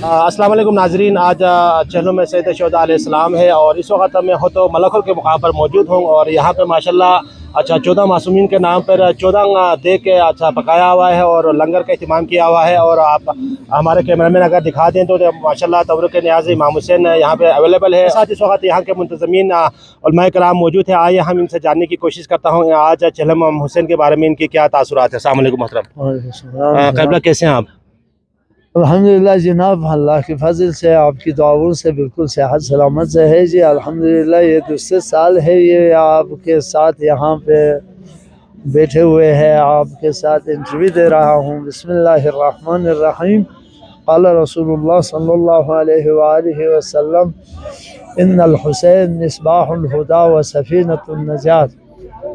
अस्सलाम वालेकुम नाजरीन। आज चहलों में सैयद शोदा अलैहिस्सलाम है और इस वक्त मैं तो मलकुल के मुकाम पर मौजूद हूँ और यहाँ पे माशाल्लाह 14 मासूमीन के नाम पर 14 दे के पकाया हुआ है और लंगर का अहतमाम किया हुआ है। और आप हमारे कैमरामैन अगर दिखा दें तो माशाल्लाह तबरुक न्याज़ इमाम हुसैन यहाँ पे अवेलेबल है। साथ इस वक्त यहाँ के मुंतज़मीन उलमाए कराम मौजूद है। आइए हम इनसे जानने की कोशिश करता हूँ आज चहल इमाम हुसैन के बारे में इनकी क्या तासुरात है। अस्सलाम वालेकुम मोहतरम, क़िबला कैसे हैं आप? अल्हम्दुलिल्लाह जनाब, अल्लाह के फजल से आपकी दुआओं से बिल्कुल सेहत सलामत से है जी। अल्हम्दुलिल्लाह ये दूसरे साल है ये आपके साथ यहाँ पे बैठे हुए हैं, आपके साथ इंटरव्यू दे रहा हूँ। बिस्मिल्लाहिर्रहमानिर्रहीम। क़ाल रसूलुल्लाह सल्लल्लाहु अलैहि वालिहि वसल्लम इन्नल हुसैन मिस्बाहुल हुदा व सफ़ीनतुन नजात।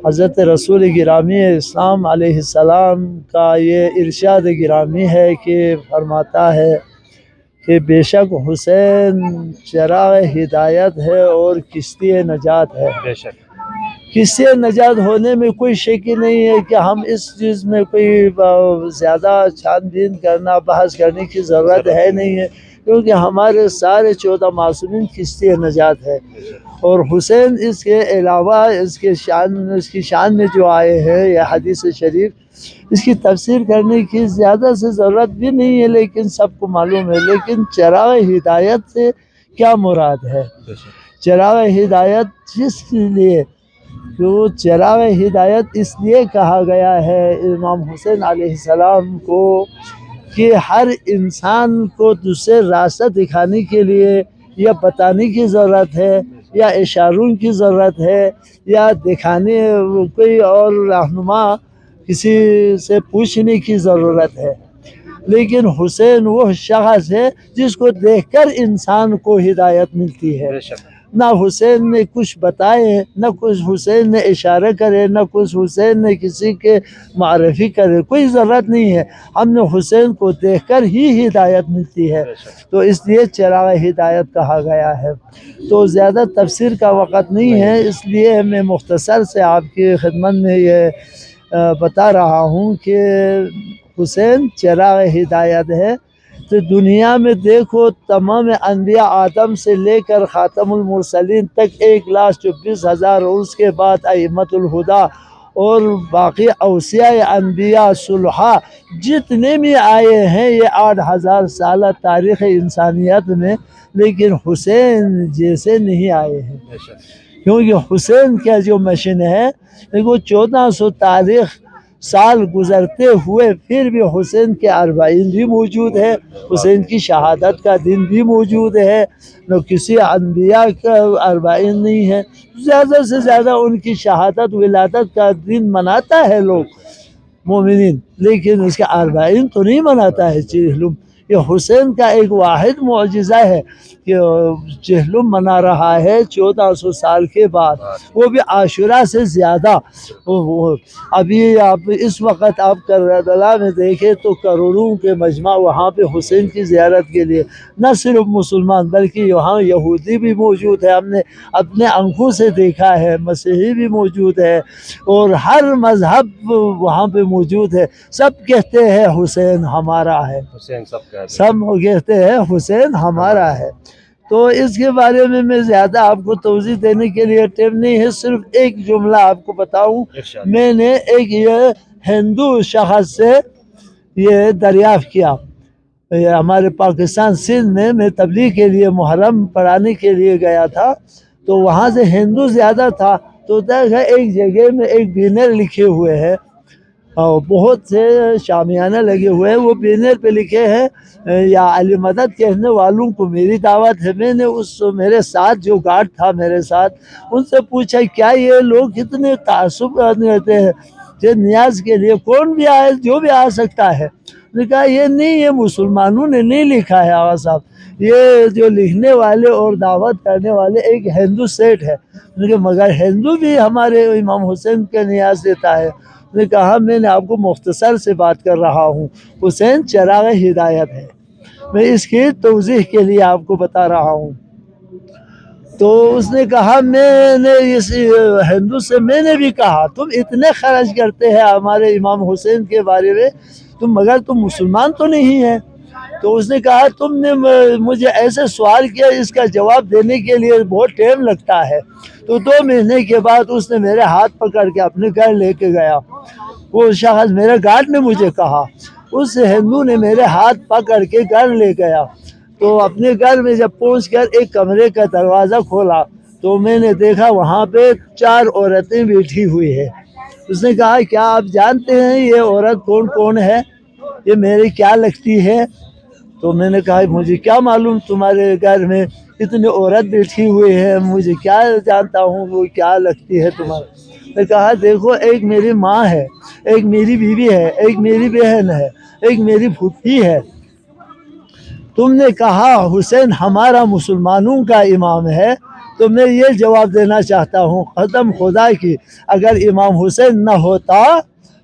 हज़रत रसूल गिरामी इस्लाम अलैहिस्सलाम का ये इरशाद गिरामी है कि फरमाता है कि बेशक हुसैन चराग़ हिदायत है और किश्ती नजात है। बेशक किश्ती नजात होने में कोई शक ही नहीं है कि हम इस चीज़ में कोई ज़्यादा छानबीन करना बहस करने की ज़रूरत है नहीं है, क्योंकि हमारे सारे 14 मासूमीन किश्ती नजात है। और हुसैन इसके अलावा इसकी शान में जो आए हैं यह हदीस शरीफ, इसकी तफसीर करने की ज़्यादा से ज़रूरत भी नहीं है, लेकिन सबको मालूम है। लेकिन चराग़ हिदायत से क्या मुराद है? चराग़ हिदायत जिसलिए जो चराग़ हिदायत इसलिए कहा गया है इमाम हुसैन अलैहिस्सलाम को कि हर इंसान को दूसरे रास्ता दिखाने के लिए या बताने की ज़रूरत है या इशारों की ज़रूरत है या दिखाने कोई और रहनुमा किसी से पूछने की ज़रूरत है। लेकिन हुसैन वो शख्स है जिसको देखकर इंसान को हिदायत मिलती है। ना हुसैन ने कुछ बताए, ना कुछ हुसैन ने इशारा करे, ना कुछ हुसैन ने किसी के मारफी करे, कोई ज़रूरत नहीं है। हमने हुसैन को देखकर ही हिदायत मिलती है, तो इसलिए चराग़ हिदायत कहा गया है। तो ज़्यादा तफसीर का वक़्त नहीं है, इसलिए मैं मुख्तसर से आपकी खिदमत में ये बता रहा हूँ कि हुसैन चराग़ हिदायत है। तो दुनिया में देखो तमाम अम्बिया आदम से लेकर ख़ातमुल मुरसलीन तक 1,24,000 और उसके बाद अइम्मतुल हुदा और बाकी औसिया अम्बिया सुलहा जितने भी आए हैं ये 8,000 साल तारीख़ इंसानियत में, लेकिन हुसैन जैसे नहीं आए हैं। क्योंकि हुसैन का जो मिशन है देखो 1400 तारीख़ साल गुज़रते हुए फिर भी हुसैन के अरबाइन भी मौजूद है, हुसैन की शहादत का दिन भी मौजूद है। न किसी अम्बिया का अरबाइन नहीं है। ज़्यादा से ज़्यादा उनकी शहादत विलादत का दिन मनाता है लोग मोमिनीन, लेकिन उसके अरबाइन तो नहीं मनाता है चिहलुम। ये हुसैन का एक वाहिद मुअजिज़ा है कि चिहलुम मना रहा है 1400 साल के बाद, वो भी आशुरा से ज़्यादा। अभी आप इस वक्त आप करबला में देखें तो करोड़ों के मजमा वहाँ पे हुसैन की ज़ियारत के लिए न सिर्फ मुसलमान बल्कि यहाँ यहूदी भी मौजूद है, हमने अपने आँखों से देखा है, मसीही भी मौजूद है और हर मज़हब वहाँ पे मौजूद है। सब कहते हैं हुसैन हमारा है, हुसैन सब कहते हैं हुसैन हमारा है। तो इसके बारे में मैं ज़्यादा आपको तवज़ीह देने के लिए टाइम नहीं है, सिर्फ एक जुमला आपको बताऊं। मैंने एक ये हिंदू शख्स से ये दरियाफ़्त किया, ये हमारे पाकिस्तान सिंध में मैं तबलीग के लिए मुहर्रम पढ़ाने के लिए गया था, तो वहाँ से हिंदू ज़्यादा था। तो देखा एक जगह में एक बैनर लिखे हुए हैं और बहुत से शामियाना लगे हुए हैं, वो बैनर पे लिखे हैं या अली मदद कहने वालों को मेरी दावत है। मैंने उस मेरे साथ जो गार्ड था मेरे साथ, उनसे पूछा क्या ये लोग कितने तासुब रहते हैं जो नियाज के लिए कौन भी आए, जो भी आ सकता है। उन्होंने कहा ये नहीं, ये मुसलमानों ने नहीं लिखा है आगा साहब, ये जो लिखने वाले और दावत करने वाले एक हिंदू सेठ है। उन्होंने कहा मगर हिंदू भी हमारे इमाम हुसैन का नियाज देता है। ने कहा मैंने आपको मुख्तसर से बात कर रहा हूँ, हुसैन चराग़ हिदायत है, मैं इसकी तौज़ीह के लिए आपको बता रहा हूँ। तो उसने कहा मैंने इस हिंदू से मैंने भी कहा तुम इतने खर्च करते हैं हमारे इमाम हुसैन के बारे में, तुम मगर तुम मुसलमान तो नहीं है। تو اس نے کہا تم نے مجھے ایسے سوال کیا، اس کا جواب دینے کے لیے بہت ٹائم لگتا ہے۔ تو 2 مہینے کے بعد اس نے میرے ہاتھ پکڑ کے اپنے گھر لے کے گیا۔ وہ شخص میرے گارڈ نے مجھے کہا، اس ہندو نے میرے ہاتھ پکڑ کے گھر لے گیا۔ تو اپنے گھر میں جب پہنچ کر ایک کمرے کا دروازہ کھولا تو میں نے دیکھا وہاں پہ 4 عورتیں بیٹھی ہوئی ہیں۔ اس نے کہا کیا آپ جانتے ہیں یہ عورت کون کون ہے، یہ میری کیا لگتی ہے؟ تو میں نے کہا مجھے کیا معلوم، تمہارے گھر میں اتنی عورت بیٹھی ہوئی ہے، مجھے کیا جانتا ہوں وہ کیا لگتی ہے تمہارے۔ میں کہا دیکھو، ایک میری ماں ہے، ایک میری بیوی ہے، ایک میری بہن ہے، ایک میری پھوپھی ہے۔ تم نے کہا حسین ہمارا مسلمانوں کا امام ہے، تو میں یہ جواب دینا چاہتا ہوں قسم خدا کی، اگر امام حسین نہ ہوتا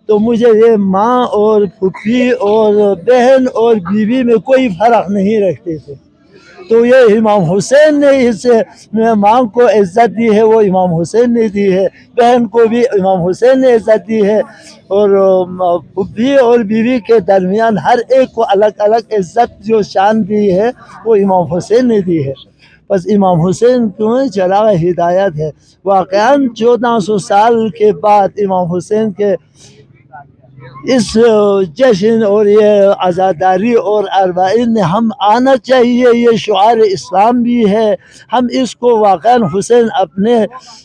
تو مجھے یہ ماں اور پھوپھی اور بہن اور بیوی میں کوئی فرق نہیں رکھتے تھے۔ تو یہ امام حسین نے اس ماں کو عزت دی ہے، وہ امام حسین نے دی ہے، بہن کو بھی امام حسین نے عزت دی ہے، اور پھوپھی اور بیوی کے درمیان ہر ایک کو الگ الگ عزت جو شان دی ہے وہ امام حسین نے دی ہے۔ بس امام حسین کیوں چراغ ہدایت ہے۔ واقعاً 1400 سال کے بعد امام حسین کے اس جشن اور یہ عزاداری اور اربعین میں ہم آنا چاہیے، یہ شعار اسلام بھی ہے، ہم اس کو واقعاً حسین اپنے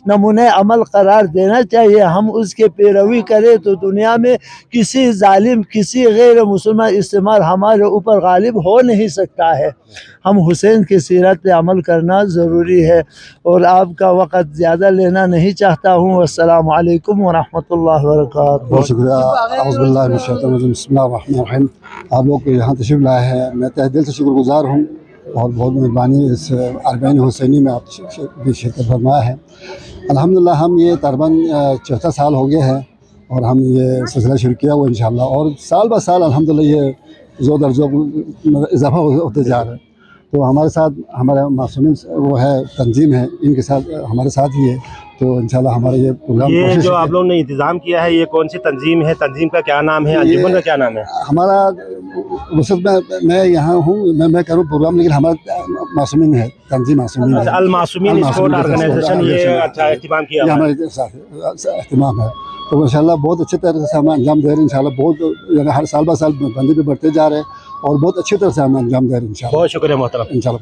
نمونہ عمل قرار دینا چاہیے۔ ہم اس کے پیروی کریں تو دنیا میں کسی ظالم، کسی غیر مسلمان استعمار ہمارے اوپر غالب ہو نہیں سکتا ہے۔ ہم حسین کی سیرت پہ عمل کرنا ضروری ہے، اور آپ کا وقت زیادہ لینا نہیں چاہتا ہوں۔ السلام علیکم ورحمۃ اللہ وبرکاتہ۔ بہت شکریہ۔ اعوذ باللہ من الشیطان الرجیم، بسم اللہ الرحمن الرحیم۔ آپ لوگ یہاں تشریف لائے ہیں، میں تہ دل سے شکر گزار ہوں، اور بہت مہربانی اس اربعین حسینی میں آپ بھی شرکت فرمایا ہے۔ الحمدللہ ہم یہ تقریباً 74 سال ہو گئے ہیں، اور ہم یہ سلسلہ شروع کیا ہوا انشاءاللہ، اور سال بہ سال الحمدللہ یہ زور در زور اضافہ ہوتے جا رہا ہے۔ تو ہمارے ساتھ ہمارے معصومین وہ ہے تنظیم ہے، ان کے ساتھ ہمارے ساتھ ہی ہے، تو انشاءاللہ ہمارا یہ پروگرام یہ جو آپ لوگوں نے انتظام کیا ہے، یہ کون سی تنظیم ہے؟ تنظیم کا کیا نام ہے؟ انجمن کا کیا نام ہے؟ ہمارا وسط میں یہاں ہوں، میں کروں پروگرام، لیکن ہمارا معصومین ہے، تنظیم معصومین ہے، المعصومین اسپورٹ آرگنائزیشن، یہ اچھا اہتمام کیا یہ ہمارے ساتھ اہتمام ہے۔ تو انشاءاللہ بہت اچھے طرح سے ہم انجام دے رہے ہیں انشاءاللہ، بہت یعنی ہر سال بہ سال بندے بھی بڑھتے جا رہے ہیں، اور بہت اچھی طرح سے ہم انجام دے رہے ہیں انشاءاللہ۔ بہت شکریہ محترم۔ انشاءاللہ